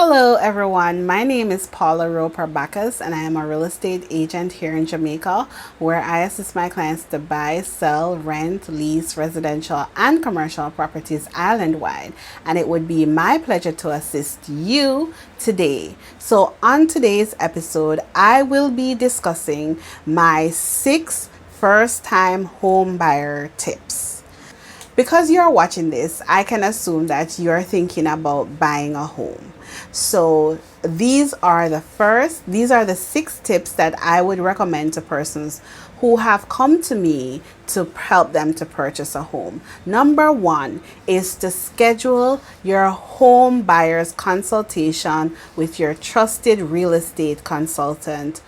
Hello everyone, my name is Paula Bacchas and I am a real estate agent here in Jamaica where I assist my clients to buy, sell, rent, lease residential and commercial properties island-wide, and it would be my pleasure to assist you today. So on today's episode, I will be discussing my 6 first-time home buyer tips. Because you're watching this, I can assume that you're thinking about buying a home. So these are the 6 tips that I would recommend to persons who have come to me to help them to purchase a home. Number 1 is to schedule your home buyer's consultation with your trusted real estate consultant.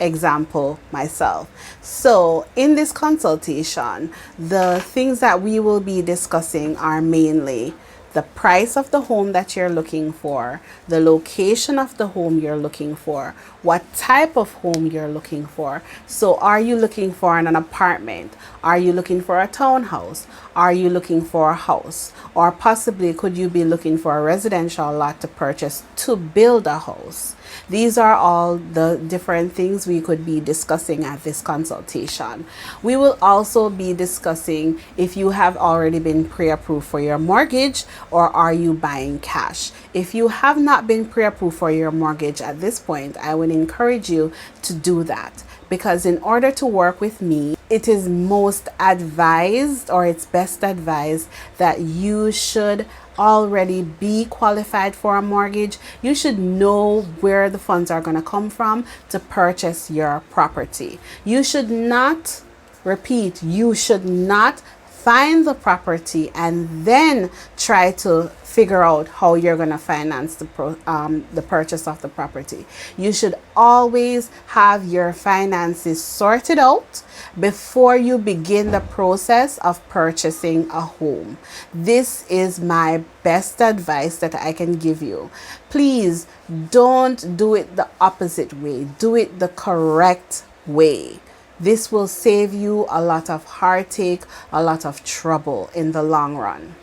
Example, myself. So in this consultation, the things that we will be discussing are mainly the price of the home that you're looking for, the location of the home you're looking for, what type of home you're looking for. So are you looking for an apartment? Are you looking for a townhouse? Are you looking for a house? Or possibly could you be looking for a residential lot to purchase to build a house? These are all the different things we could be discussing at this consultation. We will also be discussing if you have already been pre-approved for your mortgage or are you buying cash. If you have not been pre-approved for your mortgage at this point, I would encourage you to do that, because in order to work with me, it is most advised, or it's best advised, that you should already be qualified for a mortgage. You should know where the funds are going to come from to purchase your property. You should not, repeat, you should not find the property and then try to figure out how you're going to finance the purchase of the property. You should always have your finances sorted out before you begin the process of purchasing a home. This is my best advice that I can give you. Please don't do it the opposite way. Do it the correct way. This will save you a lot of heartache, a lot of trouble in the long run.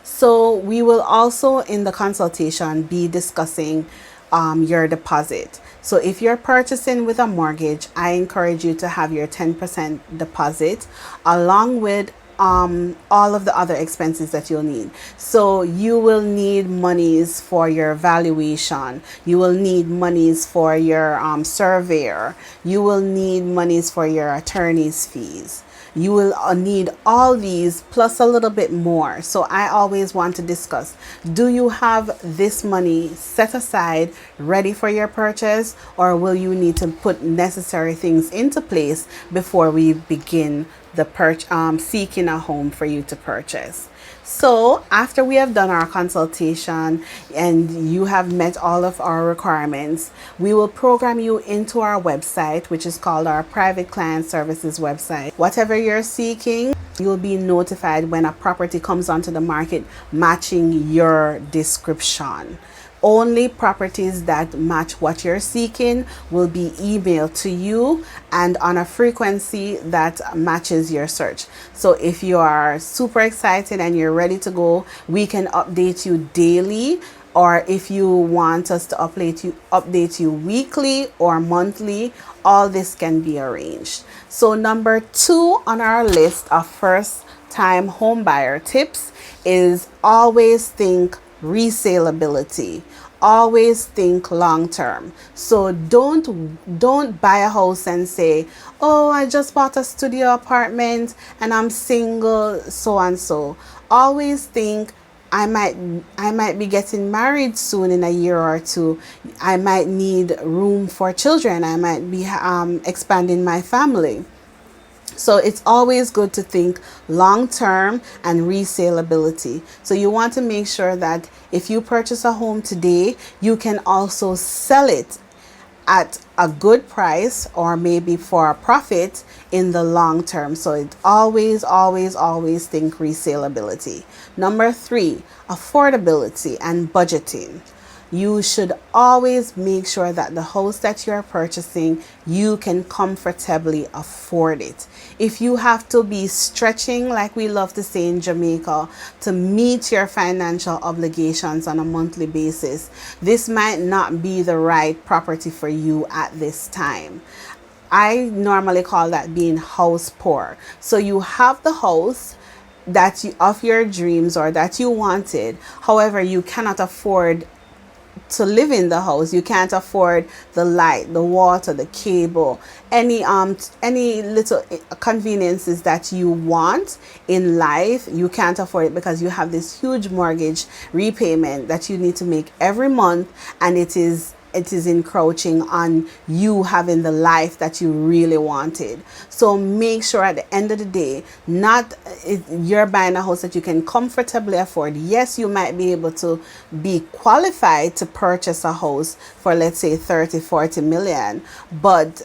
So we will also in the consultation be discussing your deposit. So if you're purchasing with a mortgage, I encourage you to have your 10% deposit along with all of the other expenses that you'll need. So you will need monies for your valuation. You will need monies for your surveyor. You will need monies for your attorney's fees. You will need all these plus a little bit more. So I always want to discuss, do you have this money set aside ready for your purchase, or will you need to put necessary things into place before we begin the seeking a home for you to purchase? So after we have done our consultation and you have met all of our requirements, we will program you into our website, which is called our private client services website. Whatever you're seeking, you'll be notified when a property comes onto the market matching your description. Only properties that match what you're seeking will be emailed to you and on a frequency that matches your search. So if you are super excited and you're ready to go, we can update you daily, or if you want us to update you weekly or monthly, all this can be arranged. So number 2 on our list of first time home buyer tips is always think resaleability. Always think long term. So don't buy a house and say, oh, I just bought a studio apartment and I'm single, so and so. Always think, I might be getting married soon in a year or 2. I might need room for children. I might be expanding my family. So it's always good to think long-term and resaleability. So you want to make sure that if you purchase a home today, you can also sell it at a good price or maybe for a profit in the long term. So it always think resaleability. Number 3, affordability and budgeting. you should always make sure that the house that you're purchasing, you can comfortably afford it. If you have to be stretching, like we love to say in Jamaica, to meet your financial obligations on a monthly basis, this might not be the right property for you at this time. I normally call that being house poor. So you have the house that you of your dreams or that you wanted, however you cannot afford to live in the house. You can't afford the light, the water, the cable, any little conveniences that you want in life. You can't afford it because you have this huge mortgage repayment that you need to make every month, and it is encroaching on you having the life that you really wanted. So make sure at the end of the day, you're buying a house that you can comfortably afford. Yes, you might be able to be qualified to purchase a house for, let's say, 30-40 million, but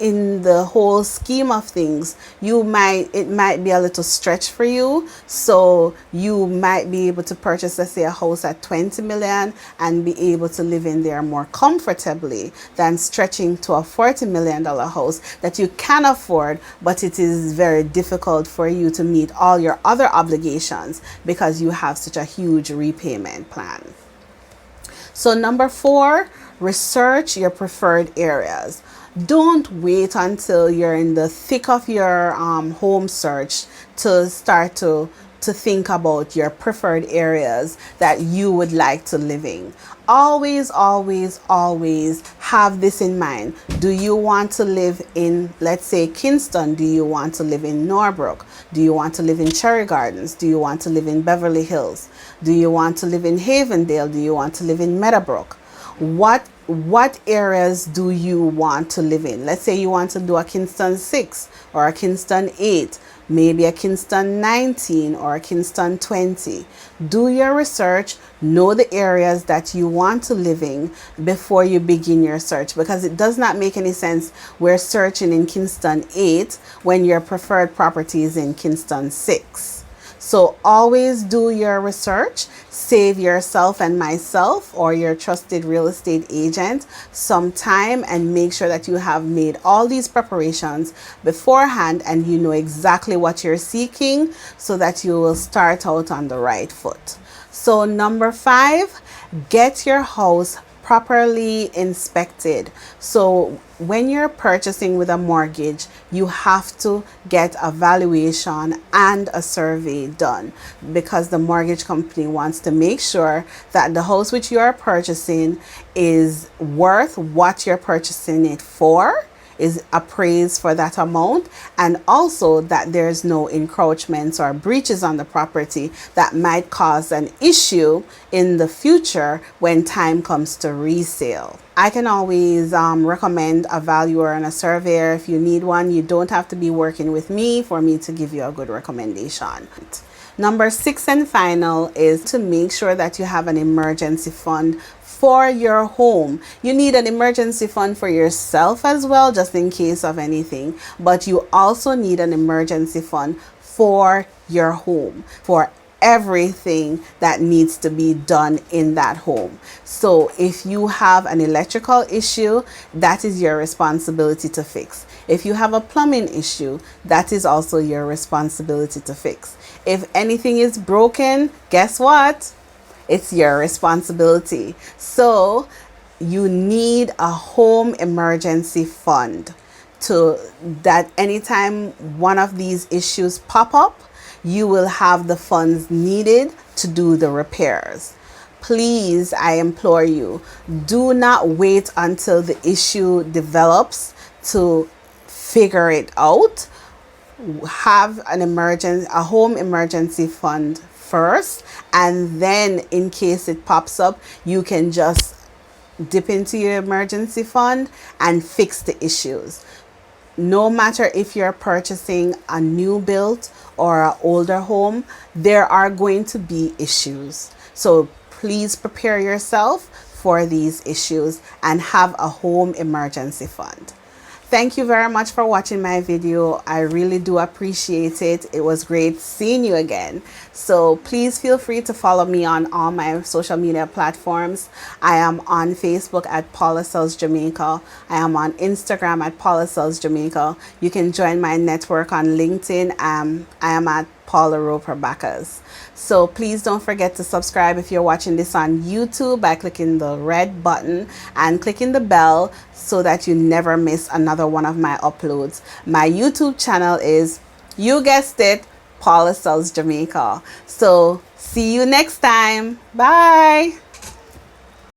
in the whole scheme of things, it might be a little stretch for you. So you might be able to purchase, let's say, a house at 20 million and be able to live in there more comfortably than stretching to a $40 million house that you can afford, but it is very difficult for you to meet all your other obligations because you have such a huge repayment plan. So number 4, research your preferred areas. Don't wait until you're in the thick of your home search to start to think about your preferred areas that you would like to live in. Always, always, always have this in mind. Do you want to live in, let's say, Kingston? Do you want to live in Norbrook? Do you want to live in Cherry Gardens? Do you want to live in Beverly Hills? Do you want to live in Havendale? Do you want to live in Meadowbrook? What areas do you want to live in? Let's say you want to do a Kingston 6 or a Kingston 8, maybe a Kingston 19 or a Kingston 20. Do your research, know the areas that you want to live in before you begin your search, because it does not make any sense we're searching in Kingston 8 when your preferred property is in Kingston 6. So always do your research. Save yourself and myself or your trusted real estate agent some time and make sure that you have made all these preparations beforehand and you know exactly what you're seeking so that you will start out on the right foot. So number 5, get your house properly inspected. So when you're purchasing with a mortgage, you have to get a valuation and a survey done because the mortgage company wants to make sure that the house which you are purchasing is worth what you're purchasing it for, is appraised for that amount, and also that there's no encroachments or breaches on the property that might cause an issue in the future when time comes to resale. I can always recommend a valuer and a surveyor if you need one. You don't have to be working with me for me to give you a good recommendation. Number 6 and final is to make sure that you have an emergency fund for your home. You need an emergency fund for yourself as well, just in case of anything, but you also need an emergency fund for your home, for everything that needs to be done in that home. So if you have an electrical issue, that is your responsibility to fix. If you have a plumbing issue, that is also your responsibility to fix. If anything is broken, guess what? It's your responsibility. So you need a home emergency fund to that anytime one of these issues pop up, you will have the funds needed to do the repairs. Please, I implore you, do not wait until the issue develops to figure it out. Have a home emergency fund first, and then in case it pops up, you can just dip into your emergency fund and fix the issues. No matter if you're purchasing a new build or an older home, there are going to be issues. So please prepare yourself for these issues and have a home emergency fund. Thank you very much for watching my video. I really do appreciate it. It was great seeing you again. So please feel free to follow me on all my social media platforms. I am on Facebook at Paula Sells Jamaica. I am on Instagram at Paula Sells Jamaica. You can join my network on LinkedIn. I am at Paula Roper Bacchas. So please don't forget to subscribe if you're watching this on YouTube by clicking the red button and clicking the bell so that you never miss another one of my uploads. My YouTube channel is, you guessed it, Paula Sells Jamaica. So see you next time. Bye.